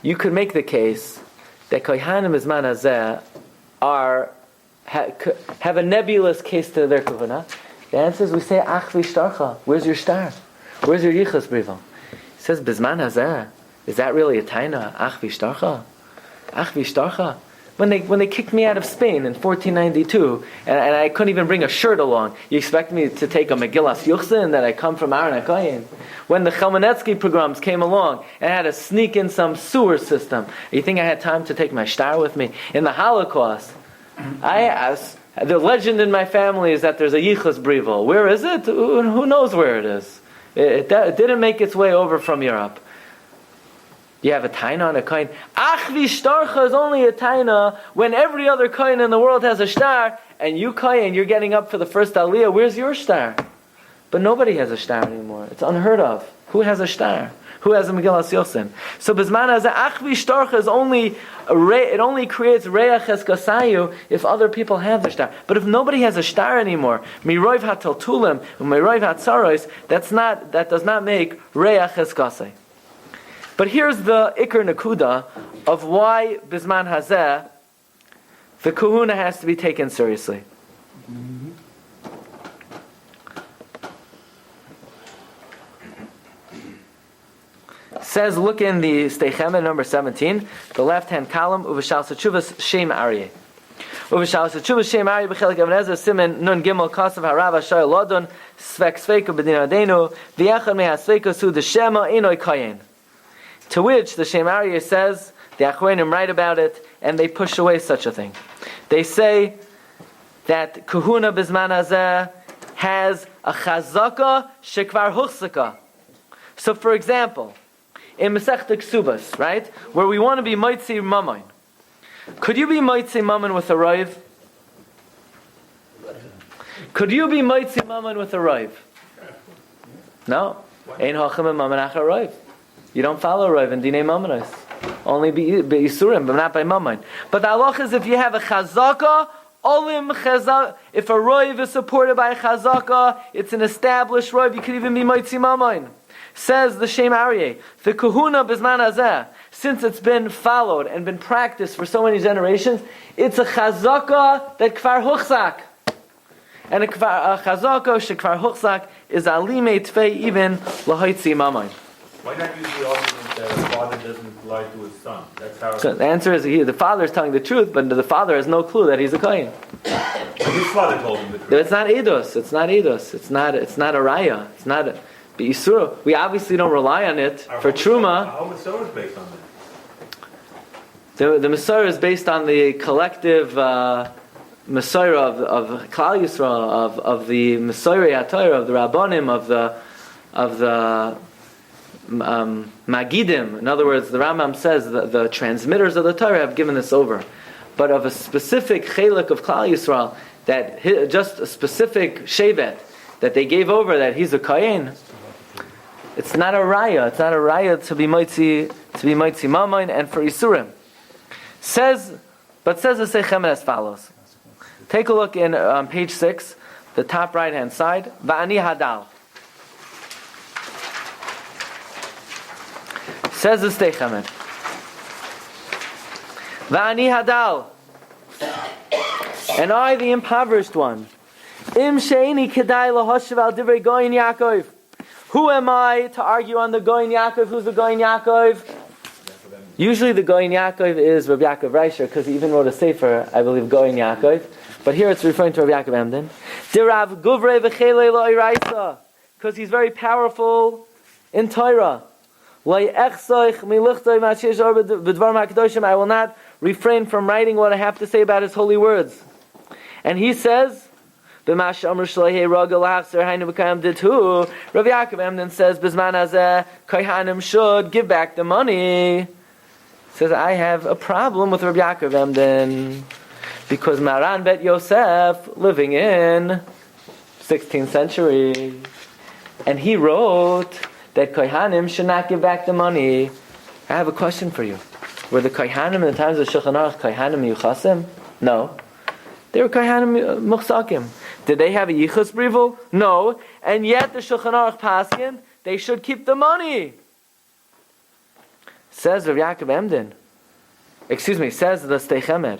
you could make the case that Kohanim Bizman Hazeh have a nebulous case to their kahuna? The answer is we say, Ach v'shtarcha. Where's your star? Where's your yichus briva? He says, Bizman Hazeh. Is that really a taina? Ach v'shtarcha. Ach v'shtarcha. When they kicked me out of Spain in 1492, and I couldn't even bring a shirt along, you expect me to take a Megillas Yuchsin that I come from Aaron HaKoyin? When the Chelmanetsky pogroms came along and I had to sneak in some sewer system, you think I had time to take my shtar with me? In the Holocaust, the legend in my family is that there's a Yichus Brivel. Where is it? Who knows where it is? It didn't make its way over from Europe. You have a taina on a kohen. Ach v'shtarcha is only a taina when every other kohen in the world has a shtar, and you kohen, you're getting up for the first aliyah. Where's your shtar? But nobody has a shtar anymore. It's unheard of. Who has a shtar? Who has a Megillas Yosin? So Bizman Hazeh, ach v'shtarcha is it only creates reach eskasayu if other people have the shtar. But if nobody has a shtar anymore, miroiv hataltulim, miroiv hatzaros, that does not make reach eskasay. But here's the Iker Nakuda of why Bizman Hazeh, the kahuna has to be taken seriously. Says, look in the Steichemet number 17, the left-hand column, Uvashal Sechuvas Shem Aryeh. Uvashal Sechuvas Shem Aryeh b'chelik Even Ezer Simen Nun Gimel Kasav Harav Hashoy Lodon Svek Sveiku B'din Adenu V'yachad Mei HaSveiku Su D'Shema Einoi Kayin. To which the Shem Aryeh says, the Achronim write about it, and they push away such a thing. They say that Kahuna Bizman Hazeh has a chazaka shekvar huchsaka. So, for example, in Masechta Ksubas, right, where we want to be Moitzi Mammon, could you be Moitzi Mammon with a Raiv? Could you be Moitzi Mammon with a Raiv? No. Ein hachem Mammon achar Raiv. You don't follow Rav in Dinei Mammonos. Only be Yisurim, but not by Mammon. But the halach is if you have a chazaka, olim chazaka, if a Rav is supported by a chazaka, it's an established Rav, you could even be Moitzi Mammon. Says the Shem Aryeh, the kahuna Bizman Hazeh, since it's been followed and been practiced for so many generations, it's a chazaka that kvar huchzak. And a chazaka shekvar huchzak is alimei tfei even lahaitzi Mammon. Why not use the argument that a father doesn't lie to his son? That's how. So the answer is the father is telling the truth, but the father has no clue that he's a kohen. His father told him the truth. It's not edus. It's not edus. It's not a raya. It's not a beisura. We obviously don't rely on it for truma. How Masorah is based on The Masorah is based on the collective Masorah of Klal Yisrael, of the Masorah HaTorah, of the Rabbanim, of the Magidim. In other words, the Rambam says that the transmitters of the Torah have given this over. But of a specific chelik of Klal Yisrael, that just a specific shevet that they gave over, that he's a kohen, it's not a raya. It's not a raya to be moitzi mammon and for Yisurim. Says the Seichem as follows. Take a look in page 6, the top right hand side. Va'ani hadal. Says the Steichemet. Va'ani hadal. And I, the impoverished one. Im she'eni kedai lahoshev al divrei goyin Yaakov. Who am I to argue on the goyin Yaakov? Who's the goyin Yaakov? Usually the goyin Yaakov is Rabbi Yaakov Reisher, because he even wrote a sefer, I believe, goyin Yaakov. But here it's referring to Rabbi Yaakov Emden. Dirav guvrei v'chelei lo'iraisa, because he's very powerful in Torah. I will not refrain from writing what I have to say about his holy words. And he says, Rabbi Yaakov Emden says, Kohanim should give back the money. Says, I have a problem with Rabbi Yaakov Emden because Maran Bet Yosef, living in 16th century, and he wrote that Kohanim should not give back the money. I have a question for you. Were the Kohanim in the times of Shulchan Aruch Kohanim Yuchasim? No. They were Kohanim Muchsakim. Did they have a Yichus Brivul? No. And yet the Shulchan Aruch Paskin, they should keep the money. Says Rabbi Yaakov Emden. Says the Steichemer.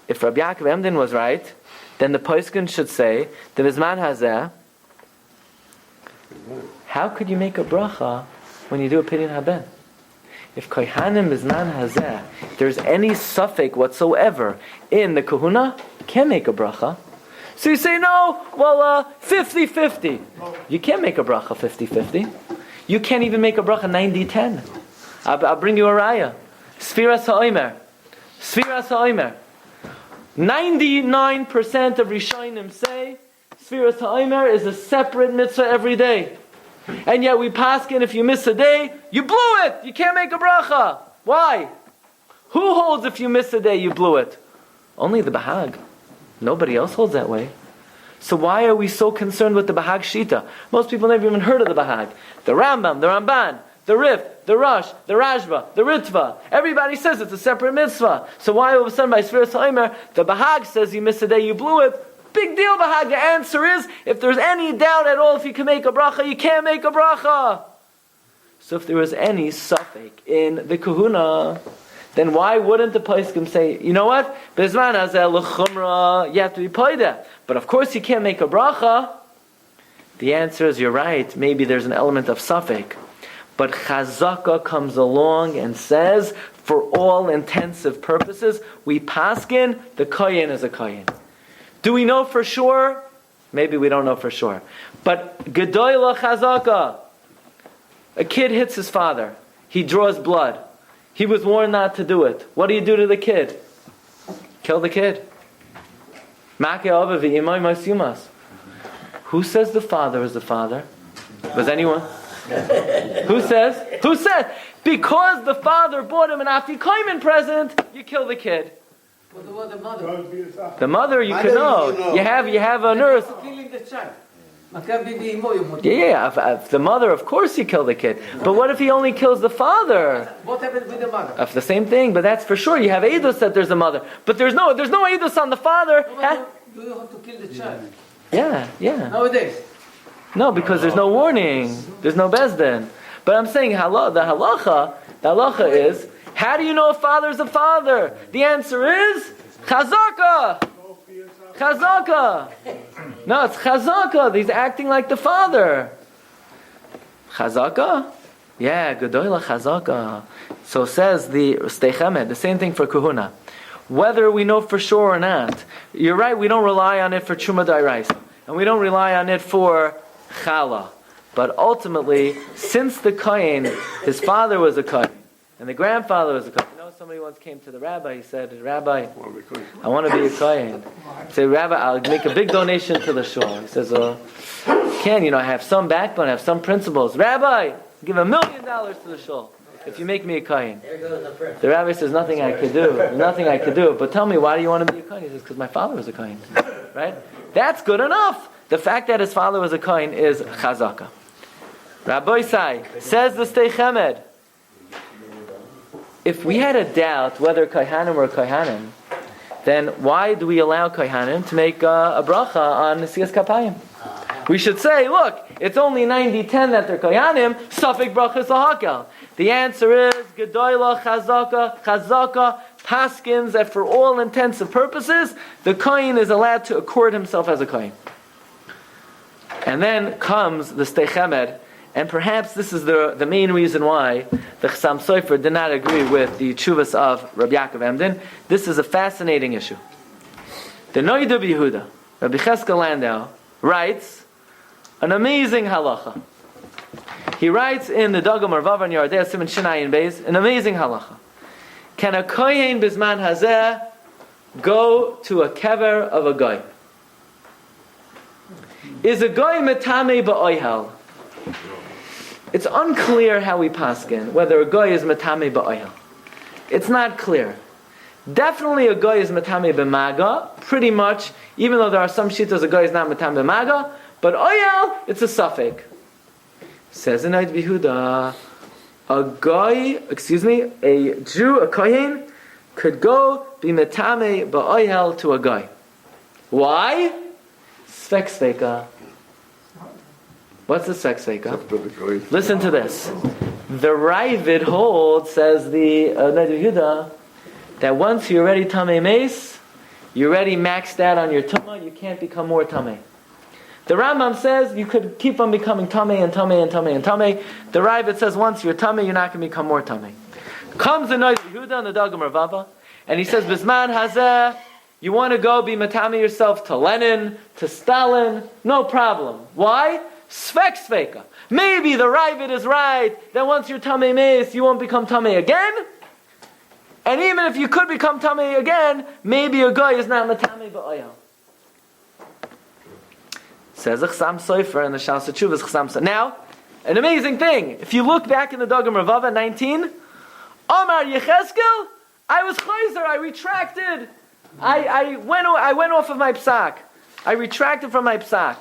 If Rabbi Yaakov Emden was right, then the Poskin should say, the Bizman Hazeh, how could you make a bracha when you do a Pidyon Haben? If Kohanim Bizman Hazeh, if there's any suffix whatsoever in the Kahuna, you can't make a bracha. So you say, no, 50-50. You can't make a bracha 50-50. You can't even make a bracha 90-10. I'll bring you a raya. Sfiras ha'omer. 99% of Rishonim say Sfiras ha'omer is a separate mitzvah every day. And yet we paskin, if you miss a day, you blew it. You can't make a bracha. Why? Who holds if you miss a day, you blew it? Only the Bahag. Nobody else holds that way. So why are we so concerned with the Bahag Shita? Most people never even heard of the Bahag. The Rambam, the Ramban, the Rif, the Rosh, the Rashba, the Ritva. Everybody says it's a separate mitzvah. So why all of a sudden by Sfiras ha'omer, the Bahag says you missed a day, you blew it? Big deal, Bahag. The answer is, if there's any doubt at all if you can make a bracha, you can't make a bracha. So if there was any suffix in the kahuna, then why wouldn't the poskim say, you know what? Bezman hazeh l'chumra, you have to be poida. But of course you can't make a bracha. The answer is, you're right. Maybe there's an element of suffix. But Chazaka comes along and says, for all intensive purposes, we paskin, the kohen is a kohen. Do we know for sure? Maybe we don't know for sure. But Gedoyla Chazaka, a kid hits his father. He draws blood. He was warned not to do it. What do you do to the kid? Kill the kid. Who says the father is the father? Was anyone? Who says? Because the father bought him an afikomen present, you kill the kid. What about the mother? The mother, you can know. You have a nurse. Killing the child. If the mother, of course you kill the kid. But what if he only kills the father? What happens with the mother? Of the same thing, but that's for sure. You have Eidos that there's a mother. But there's no Eidos on the father. Do you have to kill the child? Yeah. Nowadays. No, because there's no warning. There's no bezdin. But I'm saying the halacha is, how do you know a father is a father? The answer is chazaka. No, it's chazaka. He's acting like the father. Chazaka? Yeah, gedoyla chazaka. So says the Steichemed, the same thing for kahuna. Whether we know for sure or not, you're right, we don't rely on it for Truma D'Oraisa. And we don't rely on it for chala. But ultimately, since the kohen, his father was a kohen, and the grandfather was a kohen. Somebody once came to the rabbi, he said, Rabbi, I want to be a kohen. He said, Rabbi, I'll make a big donation to the shul. He says, I have some backbone, I have some principles. Rabbi, I'll give $1 million to the shul if you make me a kohen. There goes the prince. The rabbi says, nothing I could do. But tell me, why do you want to be a kohen? He says, because my father was a kohen. Right? That's good enough. The fact that his father was a kohen is chazaka. Rabbi Sai says the Steichemed, if we had a doubt whether Kohanim were Kohanim, then why do we allow Kohanim to make a bracha on Nesiyas Kapayim? We should say, look, it's only 90-10 that they're Kohanim, Safik brachas lahakel. The answer is, Gedoyla Chazaka, Paskins, that for all intents and purposes, the Kohen is allowed to accord himself as a Kohen. And then comes the Steichemed, and perhaps this is the main reason why the Chassam Sofer did not agree with the Tshuvas of Rabbi Yaakov Emden. This is a fascinating issue. The Noida B'Yehuda, Rabbi Cheskel Landau, writes an amazing halacha. He writes in the Dagam Arvav and Yardei Simon Shinai and Beis an amazing halacha. Can a kohen bisman hazeh go to a kever of a guy? Is a guy metame ba'oihel? It's unclear how we paskin whether a guy is metame ba'oihel. It's not clear. Definitely a guy is metame b'maga, pretty much, even though there are some shittas a guy is not metame b'maga, but oyel, it's a suffix. Says in Eid Behuda, a Jew, a kohen, could go be metame ba'oihel to a guy. Why? Svek sveka. What's the svek sveka? Listen to this. The Ravid holds, says the Eid Behuda, that once you're already tamei mace, you're already maxed out on your tumah, you can't become more tamei. The Rambam says you could keep on becoming tamei and tamei and tamei and tamei. The Ravid says once you're tamei, you're not going to become more tamei. Comes the Noid Yehuda and the Dagam Ravava, and he says, Bisman hazeh, you want to go be matami yourself to Lenin, to Stalin, no problem. Why? Svek sveka. Maybe the Ravid is right that once you're tamei mace, you won't become tamei again. And even if you could become tamei again, maybe a guy is not matami ba'oyel. Says a Chsam Sofer and the Shas Teshuvah is Chsam Sofer. Now, an amazing thing. If you look back in the Dagam Ravava 19, Omar Yecheskel, I was chayzer, I retracted. I went off of my psak. I retracted from my psak.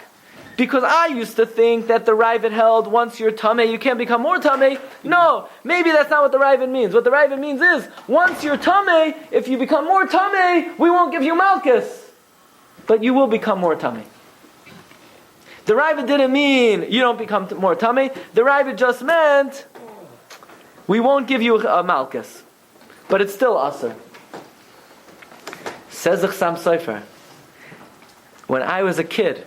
Because I used to think that the Ravid held, once you're tamei, you can't become more tamei. No, maybe that's not what the Ravid means. What the Ravid means is, once you're tamei, if you become more tamei, we won't give you malchus. But you will become more tamei. The Ravid didn't mean you don't become more tamei. The Ravid just meant we won't give you a malchus, but it's still aser. Says the Chsam Sofer, when I was a kid,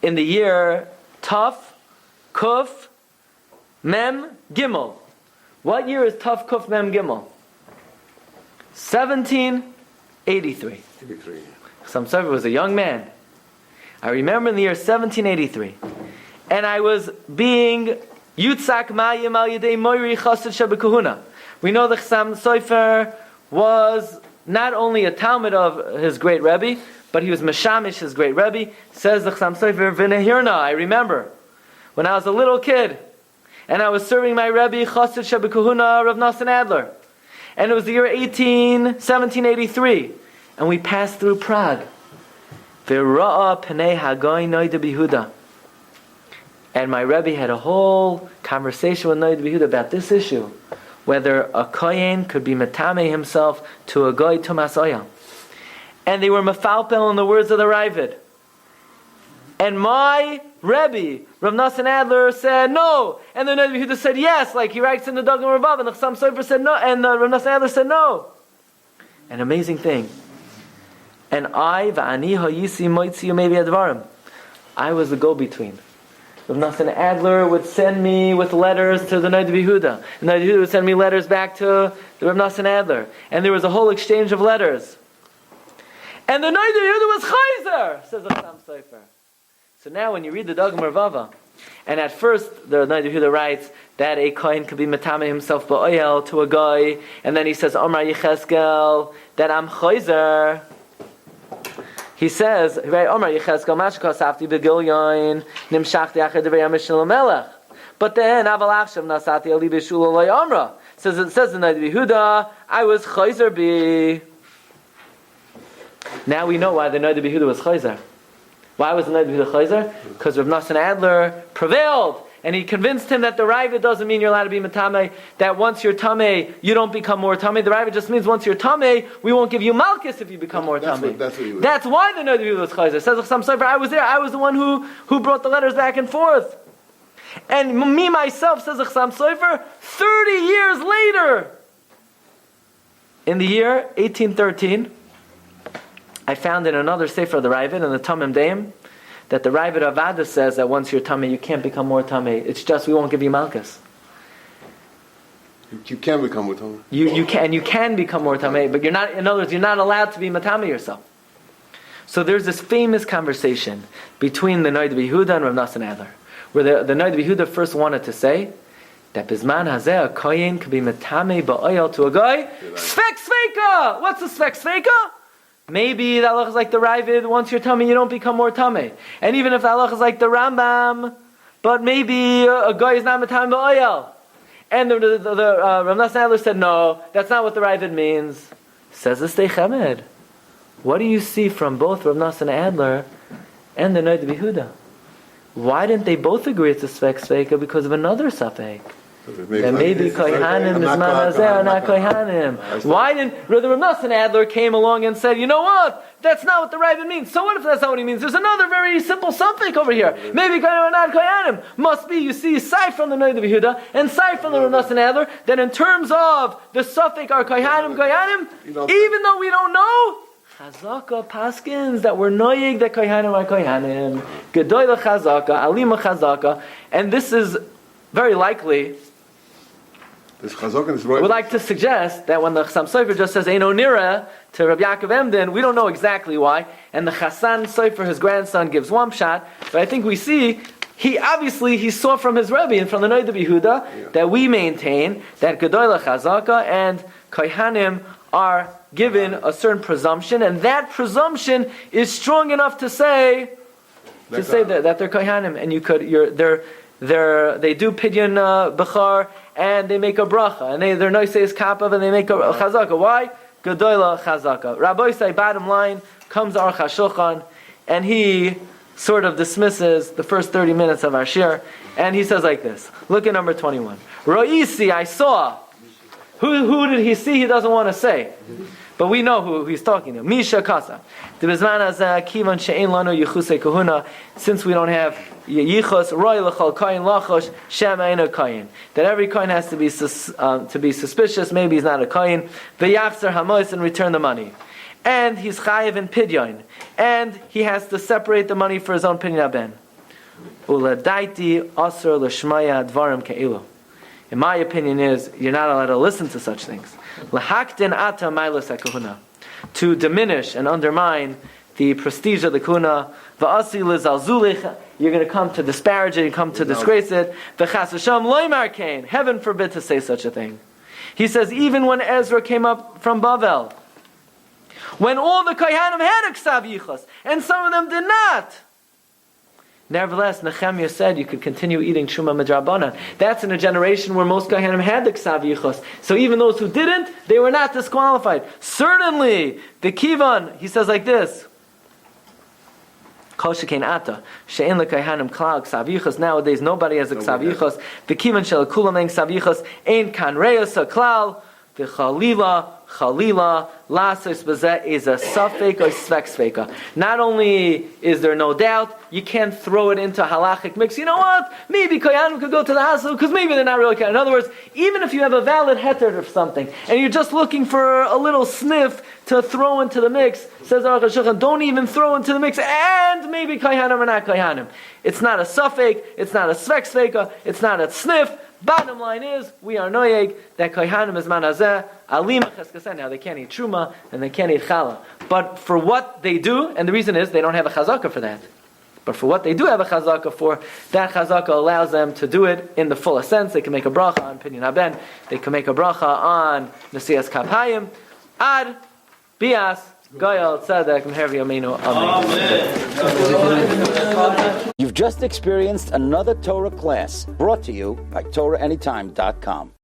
in the year Taf, Kuf, Mem, Gimel. What year is Taf, Kuf, Mem, Gimel? 1783. Chsam Sofer was a young man. I remember in the year 1783, and I was being Yutzak Mayim al Yedei Moiri Chassid Shebekahuna. We know the Chsam Sofer was not only a Talmud of his great Rebbe, but he was Meshamish, his great Rebbe. Says the Chsam Sofer, V'nehirna, I remember, when I was a little kid, and I was serving my Rebbe, Chassid Shebekahuna, Rav Nosson Adler. And it was the year 1783, and we passed through Prague. V'ra'a Pnei Hagoy Noida Behuda. And my Rebbe had a whole conversation with Noida Behuda about this issue, whether a kohen could be metame himself to a goy tumas oyel. And they were mefalpel in the words of the Ravid. And my Rebbe, Rav Nosson Adler, said no. And the Noida Behuda said yes, like he writes in the Dagam Ravav, and the Chsam Sofer said no, and Rav Nosson Adler said no. An amazing thing. And I, v'ani ha'yisi moitzi maybe advarim. I was the go-between. Rav Nosson Adler would send me with letters to the Noida Behuda. And the Noida Behuda would send me letters back to the Rav Nosson Adler. And there was a whole exchange of letters. And the Noida Behuda was chayzer, says the Chsam Sofer. So now when you read the Dagam Ravava, and at first the Noida Behuda writes that a kohen could be metame himself ba'oyel to a guy, and then he says, Omar Yecheskel, that I'm chayzer. He says, Omar Yecheskel, Mashka Safti Begilyon, Nimshachti Achad Devei Amishal Melech. But then, Aval Achshav Nasati Ali Bishul Olay Omra. It says in Noida Behuda, I was chayzer bi. Now we know why the Noida Behuda was chayzer. Why was the Noida Behuda chayzer? Because Rav Nosson Adler prevailed. And he convinced him that the Ravid doesn't mean you're allowed to be metame, that once you're tamei, you don't become more tamei. The Ravid just means once you're tamei, we won't give you malchus if you become more tamei. That's why the Noida Behuda was chayzer. Says Chsam Sofer, I was there. I was the one who brought the letters back and forth. And me, myself, says Chsam Sofer, 30 years later, in the year 1813, I found in another Sefer of the Ravid, in the Tamim Deim, that the Ravid Avada says that once you're tamei, you can't become more tamei. It's just we won't give you malchus. You can become more tamei. You can become more tamei, but you're not. In other words, you're not allowed to be matame yourself. So there's this famous conversation between the Noida Behuda and Rav Nosson Adler, where the Noda B'Yehuda first wanted to say that Bizman Hazeh, a Kohen could be Metame Ba'oil to a guy. Svek Sveka! What's a Svek Sveka? Maybe the halach is like the Ravid, once you're tummy, you don't become more tummy. And even if the halach is like the Rambam, but maybe a guy is not Metame Ba'oil. And the Rav Nosson Adler said, no, that's not what the Ravid means. Says the Stei Chemed. What do you see from both Rav Nosson Adler and the Noda B'Yehuda? Why didn't they both agree it's a Svek Sveka? Because of another Safek. That maybe Kohanim is Manazeh or not Kohanim. Why didn't the Rav Nosson Adler came along and said, you know what? That's not what the Ravid means. So what if that's not what he means? There's another very simple Safek over here. Maybe Kohanim or not Kohanim. Must be, you see, aside from the Noda B'Yehuda and aside from the Rav Nosson Adler, that in terms of the Safek are Kohanim, even though we don't know, Chazaka paskins that we're noyig that kohanim are kohanim, gedoyla chazaka, alima chazaka, and this is very likely. This chazaka is right. We'd like to suggest that when the Chassam Sofer just says Eino Nira to Rabbi Yaakov Emden, we don't know exactly why, and the Chassan Sofer, his grandson, gives one shot, but I think we see he saw from his Rebbe and from the Noda B'Yehuda that we maintain that gedoyla chazaka and kohanim are given a certain presumption, and that presumption is strong enough to say that they're kohanim, and they do pidyon bechar, and they make a bracha, and they're noiseis kapav, and they make a chazaka. Why? Gedoyla chazaka. Rabbi say, bottom line, comes Aruch HaShulchan, and he sort of dismisses the first 30 minutes of our shiur, and he says like this. Look at number 21. Ro'isi, I saw. Who did he see? He doesn't want to say. But we know who he's talking to. Misha Kasa. Since we don't have yichus, roy l'chol kain lachosh, shem ein a kain. That every kain has to be suspicious. Maybe he's not a kain. V'yafzer hamos, and return the money. And he's chayiv in pidyon. And he has to separate the money for his own pidyon ben. Uladaiti asr l'shmaya dvarim ke'ilu. In my opinion is, you're not allowed to listen to such things. To diminish and undermine the prestige of the kuna. You're going to come to disparage it, you come to disgrace it. Heaven forbid to say such a thing. He says, even when Ezra came up from Bavel, when all the Kohanim had a ksav yichus, and some of them did not, nevertheless, Nehemiah said you could continue eating Truma Midrabanan. That's in a generation where most Kohanim had the Ksav Yichus. So even those who didn't, they were not disqualified. Certainly, the Kivan, he says like this, Kol Shekein Ata, She'en LeKohanim Klal Ksav Yichus. Nowadays, nobody has a Ksav Yichus. The Kivan Shel Kulam Ein Ksav Yichus, Ein Kan Reyasa Klal, the Chalila, Lasos Bazeh is a Safek or Svek Sveka. Not only is there no doubt, you can't throw it into halachic mix. You know what? Maybe Kohanim could go to the hassle because maybe they're not really Kohanim. In other words, even if you have a valid heter of something and you're just looking for a little sniff to throw into the mix, says Aruch HaShulchan, don't even throw into the mix, and maybe Kohanim or not Kohanim. It's not a Safek, it's not a Svek Sveka, it's not a sniff. Bottom line is, we are noyeg that kohanim is manazeh, alima cheskasen. Now they can't eat truma and they can't eat challah. But for what they do, and the reason is they don't have a chazaka for that. But for what they do have a chazaka for, that chazaka allows them to do it in the fullest sense. They can make a bracha on pinyin haben. They can make a bracha on nesias kapayim. Ad bias Gayal Tzedek Meher V'Yameinu. Amen. You've just experienced another Torah class brought to you by TorahAnytime.com.